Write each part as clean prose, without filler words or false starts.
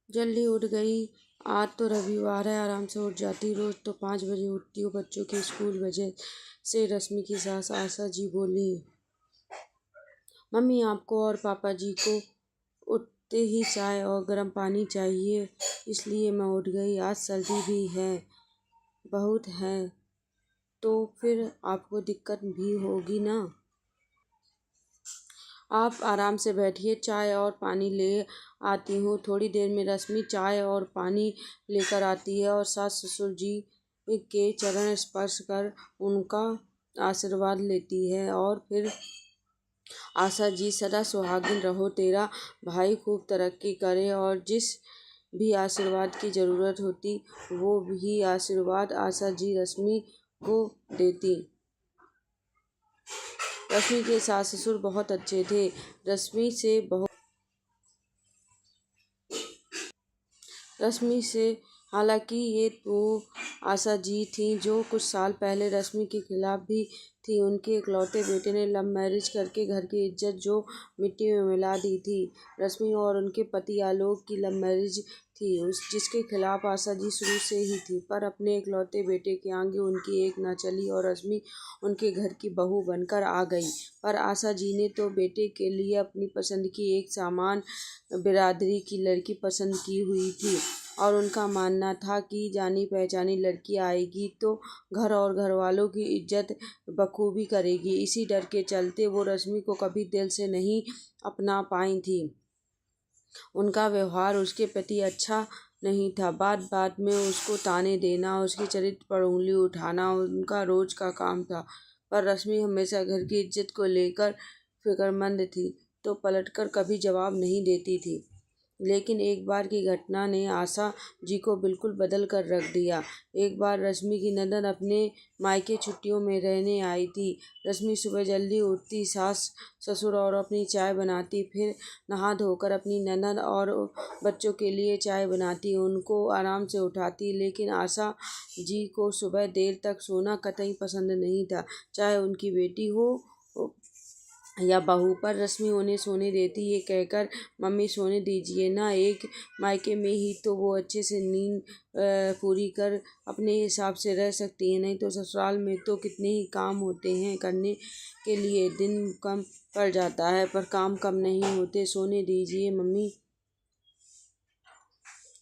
जल्दी उठ गई। आज तो रविवार है, आराम से उठ जाती। रोज तो 5 बजे उठती हूँ बच्चों के स्कूल वजह से। रश्मि की सास आशा जी बोली, मम्मी आपको और पापा जी को उठते ही चाय और गर्म पानी चाहिए, इसलिए मैं उठ गई। आज सर्दी भी है बहुत है, तो फिर आपको दिक्कत भी होगी ना। आप आराम से बैठिए, चाय और पानी ले आती हूँ। थोड़ी देर में रश्मि चाय और पानी लेकर आती है और सास ससुर जी के चरण स्पर्श कर उनका आशीर्वाद लेती है और फिर, आशा जी सदा सुहागिन रहो, तेरा भाई खूब तरक्की करे, और जिस भी आशीर्वाद की ज़रूरत होती वो भी आशीर्वाद आशा जी रश्मि को देती। रश्मि के सास ससुर बहुत अच्छे थे। रश्मि से बहुत रश्मि से हालांकि ये वो आशा जी थीं जो कुछ साल पहले रश्मि के खिलाफ भी थी। उनके इकलौते बेटे ने लव मैरिज करके घर की इज्जत जो मिट्टी में मिला दी थी। रश्मि और उनके पति आलोक की लव मैरिज थी, जिसके खिलाफ आशा जी शुरू से ही थी, पर अपने इकलौते बेटे के आगे उनकी एक न चली और रश्मि उनके घर की बहू बनकर आ गई। पर आशा जी ने तो बेटे के लिए अपनी पसंद की एक सामान्य बिरादरी की लड़की पसंद की हुई थी और उनका मानना था कि जानी पहचानी लड़की आएगी तो घर और घर वालों की इज्जत बखूबी करेगी। इसी डर के चलते वो रश्मि को कभी दिल से नहीं अपना पाई थी। उनका व्यवहार उसके प्रति अच्छा नहीं था। बात बात में उसको ताने देना, उसके चरित्र पर उंगली उठाना उनका रोज का काम था। पर रश्मि हमेशा घर की इज्जत को लेकर फिक्रमंद थी, तो पलटकर कभी जवाब नहीं देती थी। लेकिन एक बार की घटना ने आशा जी को बिल्कुल बदल कर रख दिया। एक बार रश्मि की ननद अपने मायके छुट्टियों में रहने आई थी। रश्मि सुबह जल्दी उठती, सास ससुर और अपनी चाय बनाती, फिर नहा धोकर अपनी ननद और बच्चों के लिए चाय बनाती, उनको आराम से उठाती। लेकिन आशा जी को सुबह देर तक सोना कतई पसंद नहीं था, चाहे उनकी बेटी हो या बहू। पर रश्मि उन्हें सोने देती, ये कहकर, मम्मी सोने दीजिए ना, एक मायके में ही तो वो अच्छे से नींद पूरी कर अपने हिसाब से रह सकती है, नहीं तो ससुराल में तो कितने ही काम होते हैं करने के लिए, दिन कम पड़ जाता है पर काम कम नहीं होते। सोने दीजिए मम्मी।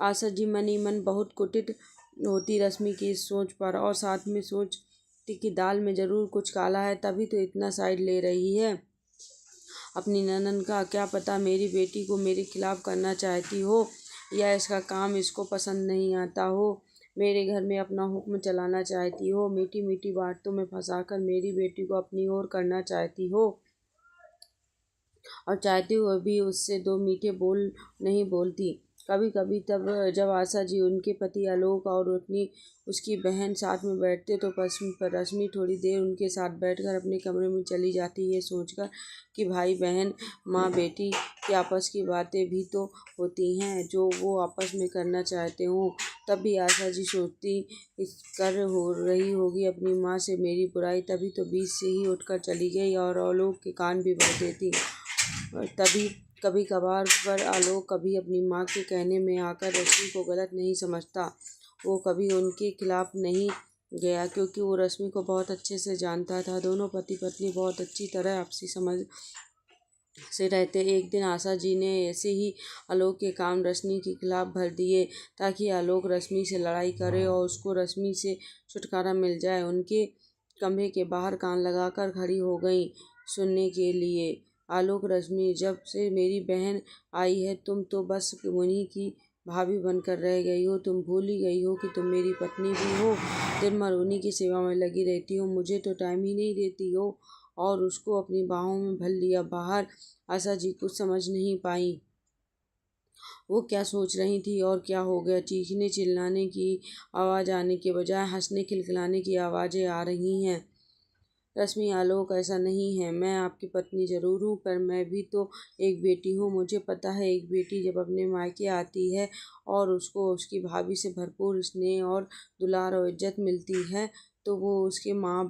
आशा जी मन ही मन बहुत कुटिल होती रश्मि की इस सोच पर, और साथ में सोचती कि दाल में जरूर कुछ काला है, तभी तो इतना साइड ले रही है अपनी ननद का। क्या पता मेरी बेटी को मेरे खिलाफ करना चाहती हो, या इसका काम इसको पसंद नहीं आता हो, मेरे घर में अपना हुक्म चलाना चाहती हो, मीठी मीठी बातों में फंसाकर मेरी बेटी को अपनी ओर करना चाहती हो, और चाहते हुए भी उससे दो मीठे बोल नहीं बोलती। कभी कभी तब जब आशा जी, उनके पति आलोक और उसकी बहन साथ में बैठते तो रश्मि थोड़ी देर उनके साथ बैठकर अपने कमरे में चली जाती, ये सोचकर कि भाई बहन माँ बेटी की आपस की बातें भी तो होती हैं जो वो आपस में करना चाहते हों। तब भी आशा जी सोचती कर हो रही होगी अपनी माँ से मेरी बुराई, तभी तो बीच से ही उठकर चली गई और आलोक के कान भी भर देती। तभी कभी कभार पर आलोक कभी अपनी माँ के कहने में आकर रश्मि को गलत नहीं समझता। वो कभी उनके खिलाफ नहीं गया, क्योंकि वो रश्मि को बहुत अच्छे से जानता था। दोनों पति पत्नी बहुत अच्छी तरह आपसी समझ से रहते। एक दिन आशा जी ने ऐसे ही आलोक के काम रश्मि के खिलाफ भर दिए, ताकि आलोक रश्मि से लड़ाई करे और उसको रश्मि से छुटकारा मिल जाए। उनके कमरे के बाहर कान लगाकर खड़ी हो गई सुनने के लिए। आलोक, रश्मि, जब से मेरी बहन आई है तुम तो बस उन्हीं की भाभी बनकर रह गई हो। तुम भूल ही गई हो कि तुम मेरी पत्नी भी हो। दिन भर उन्हीं की सेवा में लगी रहती हो, मुझे तो टाइम ही नहीं देती हो। और उसको अपनी बाहों में भर लिया बाहर। आशा जी कुछ समझ नहीं पाई वो क्या सोच रही थी और क्या हो गया। चीखने चिल्लाने की आवाज़ आने के बजाय हंसने खिलखिलाने की आवाज़ें आ रही हैं। रश्मि, आलोक, ऐसा नहीं है, मैं आपकी पत्नी जरूर हूँ, पर मैं भी तो एक बेटी हूँ। मुझे पता है एक बेटी जब अपने मायके आती है और उसको उसकी भाभी से भरपूर स्नेह और दुलार और इज्जत मिलती है, तो वो उसके माँ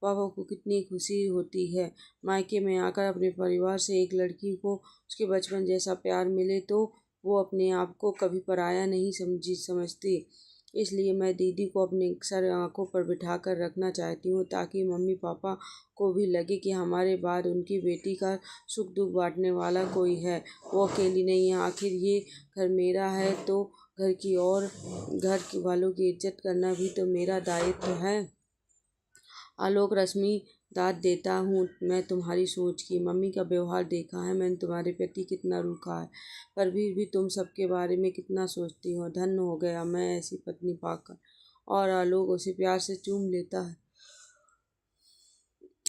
पापा को कितनी खुशी होती है। मायके में आकर अपने परिवार से एक लड़की को उसके बचपन जैसा प्यार मिले तो वो अपने आप को कभी पराया नहीं समझती। इसलिए मैं दीदी को अपने सर आंखों पर बिठा कर रखना चाहती हूँ, ताकि मम्मी पापा को भी लगे कि हमारे बाद उनकी बेटी का सुख दुख बांटने वाला कोई है, वो अकेली नहीं है। आखिर ये घर मेरा है तो घर की और वालों की इज्जत करना भी तो मेरा दायित्व है। आलोक रश्मि दाद देता हूँ। मैं तुम्हारी सोच की मम्मी का व्यवहार देखा है, मैंने तुम्हारे प्रति कितना रूखा है, पर भी तुम सबके बारे में कितना सोचती हो। धन्य हो गया मैं ऐसी पत्नी पाकर। और आलोक उसे प्यार से चूम लेता है।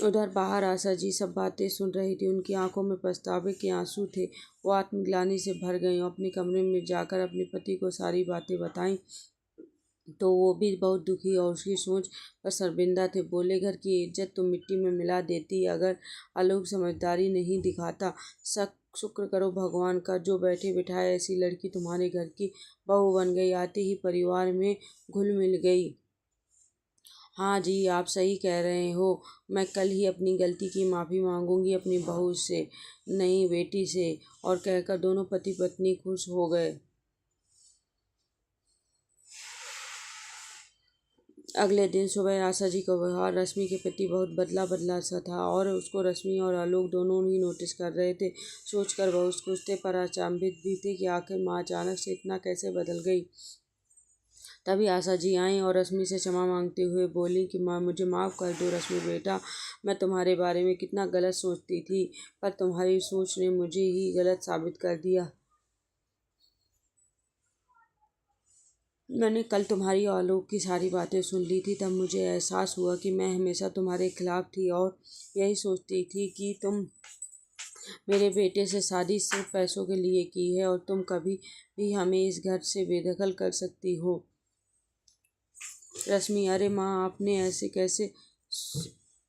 उधर बाहर आशा जी सब बातें सुन रही थी। उनकी आंखों में पछतावे के आंसू थे। वो आत्मग्लानि से भर गई और अपने कमरे में जाकर अपने पति को सारी बातें बताईं तो वो भी बहुत दुखी और उसकी सोच पर शर्मिंदा थे। बोले, घर की इज्जत तो मिट्टी में मिला देती अगर आलोक समझदारी नहीं दिखाता। शुक्र करो भगवान का, जो बैठे बिठाए ऐसी लड़की तुम्हारे घर की बहू बन गई, आते ही परिवार में घुल मिल गई। हाँ जी, आप सही कह रहे हो। मैं कल ही अपनी गलती की माफ़ी मांगूंगी अपनी बहू से, नई बेटी से। और कहकर दोनों पति पत्नी खुश हो गए। अगले दिन सुबह आशा जी का व्यवहार रश्मि के प्रति बहुत बदला बदला सा था और उसको रश्मि और आलोक दोनों ही नोटिस कर रहे थे। सोचकर बहुत खुश थे पर अचंभित भी थे कि आखिर माँ अचानक से इतना कैसे बदल गई। तभी आशा जी आईं और रश्मि से क्षमा मांगते हुए बोली कि माँ, मुझे माफ़ कर दो रश्मि बेटा, मैं तुम्हारे बारे में कितना गलत सोचती थी, पर तुम्हारी सोच ने मुझे ही गलत साबित कर दिया। मैंने कल तुम्हारी और आलोक की सारी बातें सुन ली थी, तब मुझे एहसास हुआ कि मैं हमेशा तुम्हारे खिलाफ थी और यही सोचती थी कि तुम मेरे बेटे से शादी सिर्फ पैसों के लिए की है और तुम कभी भी हमें इस घर से बेदखल कर सकती हो। रश्मि, अरे माँ, आपने ऐसे कैसे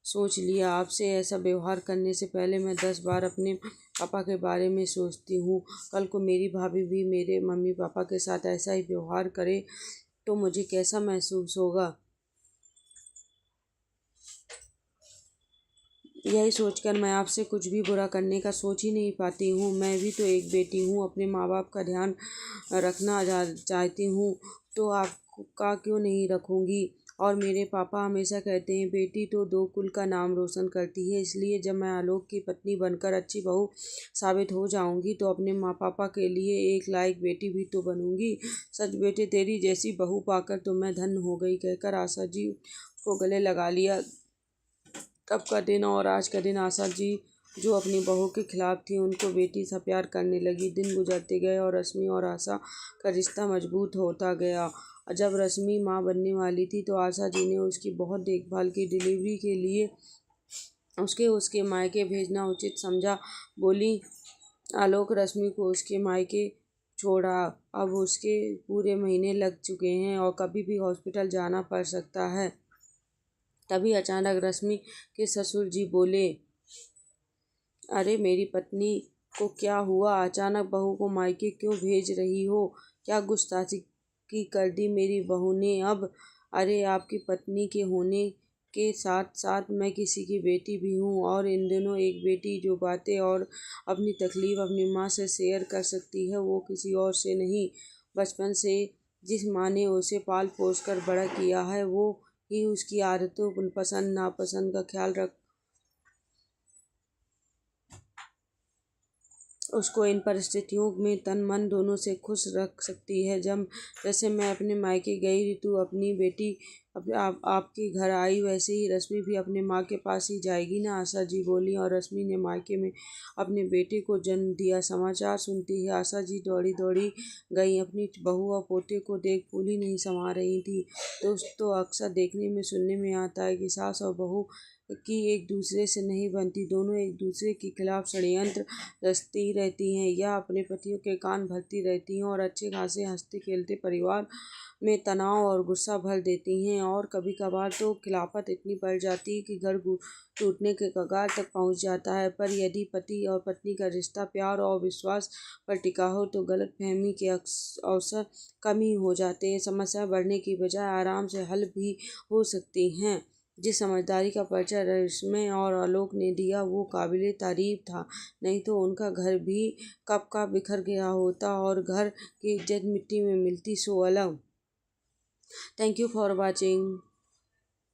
सोच लिया? आपसे ऐसा व्यवहार करने से पहले मैं 10 बार अपने पापा के बारे में सोचती हूँ। कल को मेरी भाभी भी मेरे मम्मी पापा के साथ ऐसा ही व्यवहार करे तो मुझे कैसा महसूस होगा। यही सोचकर मैं आपसे कुछ भी बुरा करने का सोच ही नहीं पाती हूँ। मैं भी तो एक बेटी हूँ, अपने माँ बाप का ध्यान रखना चाहती हूँ, तो आपका क्यों नहीं रखूँगी। और मेरे पापा हमेशा कहते हैं, बेटी तो 2 कुल का नाम रोशन करती है। इसलिए जब मैं आलोक की पत्नी बनकर अच्छी बहू साबित हो जाऊंगी तो अपने माँ पापा के लिए एक लायक बेटी भी तो बनूंगी। सच बेटे, तेरी जैसी बहू पाकर तो मैं धन्य हो गई, कहकर आशा जी को गले लगा लिया। तब का दिन और आज का दिन आशा जी जो अपनी बहू के खिलाफ थी, उनको बेटी सा प्यार करने लगी। दिन गुजरते गए और रश्मि और आशा का रिश्ता मजबूत होता गया। जब रश्मि माँ बनने वाली थी तो आशा जी ने उसकी बहुत देखभाल की। डिलीवरी के लिए उसके मायके भेजना उचित समझा। बोली, आलोक, रश्मि को उसके मायके छोड़ा। अब उसके पूरे महीने लग चुके हैं और कभी भी हॉस्पिटल जाना पड़ सकता है। तभी अचानक रश्मि के ससुर जी बोले, अरे मेरी पत्नी को क्या हुआ? अचानक बहू को मायके क्यों भेज रही हो? क्या गुस्ताखी की कर दी मेरी बहू ने अब? अरे आपकी पत्नी के होने के साथ साथ मैं किसी की बेटी भी हूँ और इन दिनों एक बेटी जो बातें और अपनी तकलीफ अपनी माँ से शेयर कर सकती है वो किसी और से नहीं। बचपन से जिस माँ ने उसे पाल पोस कर बड़ा किया है वो ही उसकी आदतों, पसंद नापसंद का ख्याल रख उसको इन परिस्थितियों में तन मन दोनों से खुश रख सकती है। जब जैसे मैं अपने मायके गई ऋतु अपनी बेटी आपके घर आई, वैसे ही रश्मि भी अपने माँ के पास ही जाएगी ना, आशा जी बोली। और रश्मि ने मायके में अपने बेटे को जन्म दिया। समाचार सुनती है आशा जी दौड़ी दौड़ी गई। अपनी बहू और पोते को देख फूल ही नहीं समा रही थी। दोस्तों, अक्सर देखने में सुनने में आता है कि सास और बहू की एक दूसरे से नहीं बनती, दोनों एक दूसरे के खिलाफ षड्यंत्र रचती रहती हैं या अपने पतियों के कान भरती रहती हैं और अच्छे खासे हंसते खेलते परिवार में तनाव और गुस्सा भर देती हैं। और कभी कभार तो खिलाफत इतनी बढ़ जाती है कि घर टूटने के कगार तक पहुंच जाता है। पर यदि पति और पत्नी का रिश्ता प्यार और विश्वास पर टिका हो तो गलतफहमी के अवसर कम ही हो जाते हैं। समस्या बढ़ने की बजाय आराम से हल भी हो सकती हैं। जिस समझदारी का परिचय रश्मि और आलोक ने दिया वो काबिले तारीफ था। नहीं तो उनका घर भी कब का बिखर गया होता और घर की इज्जत मिट्टी में मिलती। सो अलग। Thank you for watching.